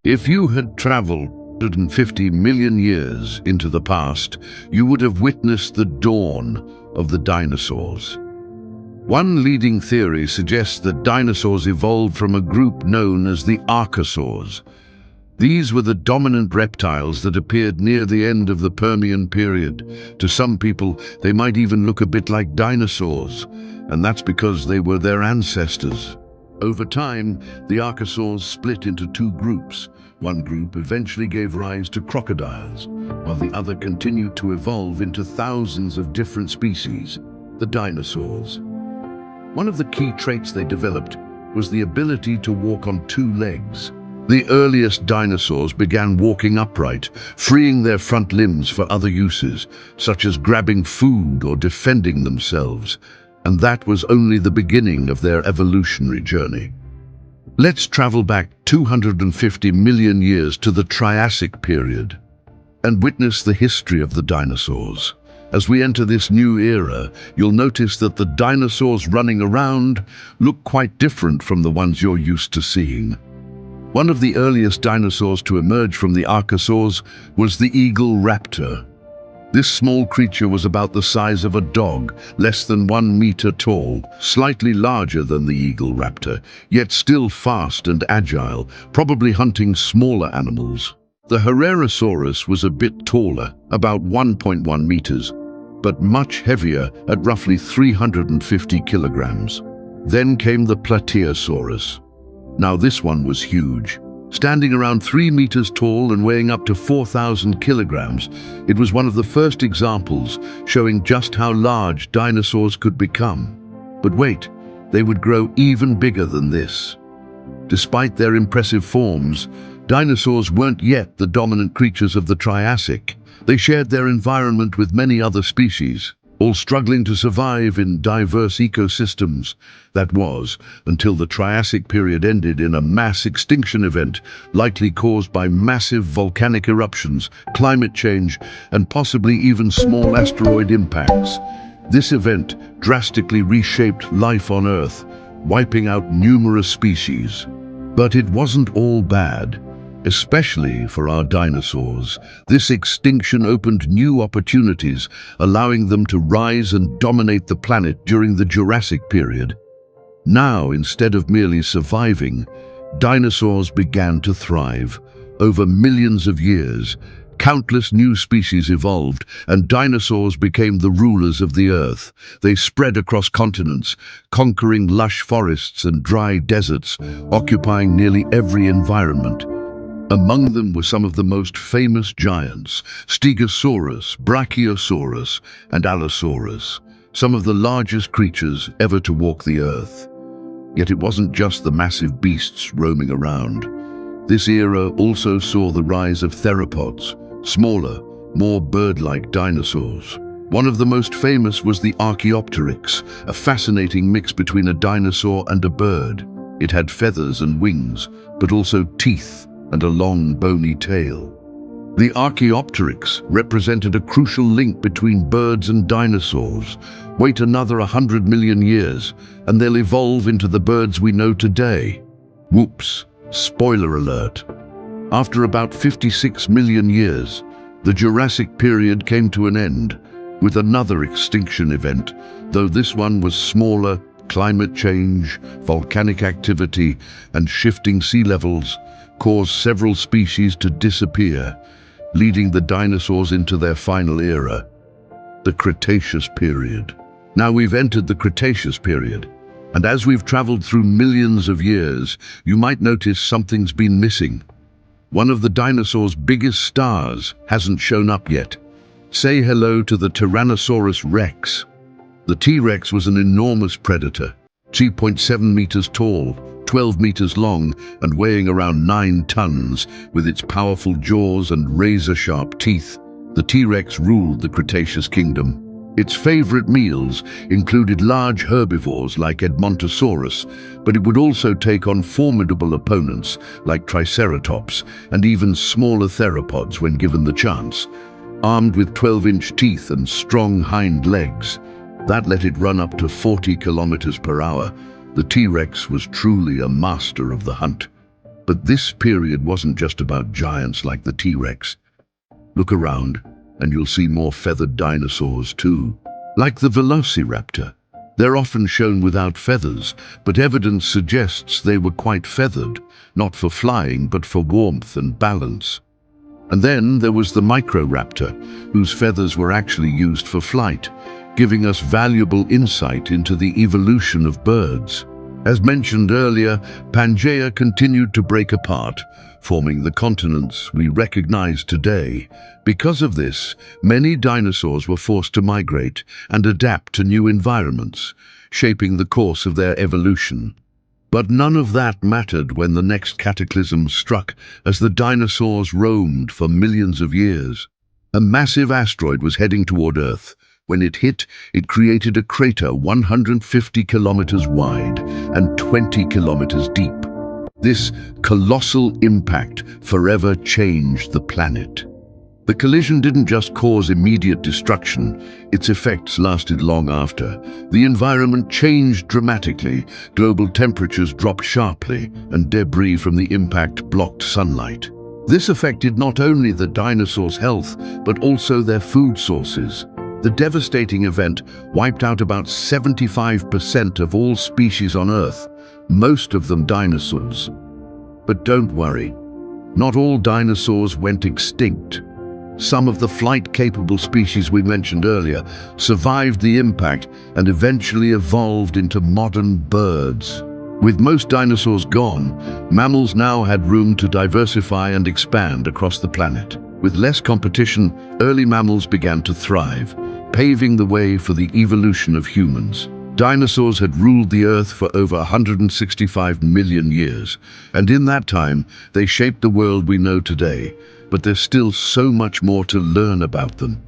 If you had traveled 150 million years into the past, you would have witnessed the dawn of the dinosaurs. One leading theory suggests that dinosaurs evolved from a group known as the archosaurs. These were the dominant reptiles that appeared near the end of the Permian period. To some people, they might even look a bit like dinosaurs, and that's because they were their ancestors. Over time, the archosaurs split into two groups. One group eventually gave rise to crocodiles, while the other continued to evolve into thousands of different species, the dinosaurs. One of the key traits they developed was the ability to walk on two legs. The earliest dinosaurs began walking upright, freeing their front limbs for other uses, such as grabbing food or defending themselves. And that was only the beginning of their evolutionary journey. Let's travel back 250 million years to the Triassic period and witness the history of the dinosaurs. As we enter this new era, you'll notice that the dinosaurs running around look quite different from the ones you're used to seeing. One of the earliest dinosaurs to emerge from the archosaurs was the eagle raptor. This small creature was about the size of a dog, less than 1 meter tall, slightly larger than the eagle raptor, yet still fast and agile, probably hunting smaller animals. The Herrerasaurus was a bit taller, about 1.1 meters, but much heavier at roughly 350 kilograms. Then came the Plateosaurus. Now this one was huge. Standing around 3 meters tall and weighing up to 4,000 kilograms, it was one of the first examples showing just how large dinosaurs could become. But wait, they would grow even bigger than this. Despite their impressive forms, dinosaurs weren't yet the dominant creatures of the Triassic. They shared their environment with many other species, all struggling to survive in diverse ecosystems. That was, until the Triassic period ended in a mass extinction event, likely caused by massive volcanic eruptions, climate change, and possibly even small asteroid impacts. This event drastically reshaped life on Earth, wiping out numerous species. But it wasn't all bad. Especially for our dinosaurs, this extinction opened new opportunities, allowing them to rise and dominate the planet during the Jurassic period. Now, instead of merely surviving, dinosaurs began to thrive. Over millions of years, countless new species evolved, and dinosaurs became the rulers of the Earth. They spread across continents, conquering lush forests and dry deserts, occupying nearly every environment. Among them were some of the most famous giants, Stegosaurus, Brachiosaurus, and Allosaurus, some of the largest creatures ever to walk the Earth. Yet it wasn't just the massive beasts roaming around. This era also saw the rise of theropods, smaller, more bird-like dinosaurs. One of the most famous was the Archaeopteryx, a fascinating mix between a dinosaur and a bird. It had feathers and wings, but also teeth and a long, bony tail. The Archaeopteryx represented a crucial link between birds and dinosaurs. Wait another 100 million years, and they'll evolve into the birds we know today. Whoops, spoiler alert. After about 56 million years, the Jurassic period came to an end, with another extinction event, though this one was smaller. Climate change, volcanic activity, and shifting sea levels caused several species to disappear, leading the dinosaurs into their final era, the Cretaceous period. Now we've entered the Cretaceous period, and as we've traveled through millions of years, you might notice something's been missing. One of the dinosaurs' biggest stars hasn't shown up yet. Say hello to the Tyrannosaurus rex. The T-Rex was an enormous predator, 2.7 meters tall, 12 meters long, and weighing around 9 tons. With its powerful jaws and razor-sharp teeth, the T-Rex ruled the Cretaceous kingdom. Its favorite meals included large herbivores like Edmontosaurus, but it would also take on formidable opponents like Triceratops and even smaller theropods when given the chance. Armed with 12-inch teeth and strong hind legs, that let it run up to 40 kilometers per hour. The T-Rex was truly a master of the hunt. But this period wasn't just about giants like the T-Rex. Look around, and you'll see more feathered dinosaurs too. Like the velociraptor. They're often shown without feathers, but evidence suggests they were quite feathered, not for flying, but for warmth and balance. And then there was the microraptor, whose feathers were actually used for flight, giving us valuable insight into the evolution of birds. As mentioned earlier, Pangaea continued to break apart, forming the continents we recognize today. Because of this, many dinosaurs were forced to migrate and adapt to new environments, shaping the course of their evolution. But none of that mattered when the next cataclysm struck as the dinosaurs roamed for millions of years. A massive asteroid was heading toward Earth. When it hit, it created a crater 150 kilometers wide and 20 kilometers deep. This colossal impact forever changed the planet. The collision didn't just cause immediate destruction, its effects lasted long after. The environment changed dramatically, global temperatures dropped sharply, and debris from the impact blocked sunlight. This affected not only the dinosaurs' health, but also their food sources. The devastating event wiped out about 75% of all species on Earth, most of them dinosaurs. But don't worry, not all dinosaurs went extinct. Some of the flight-capable species we mentioned earlier survived the impact and eventually evolved into modern birds. With most dinosaurs gone, mammals now had room to diversify and expand across the planet. With less competition, early mammals began to thrive, paving the way for the evolution of humans. Dinosaurs had ruled the Earth for over 165 million years, and in that time, they shaped the world we know today. But there's still so much more to learn about them.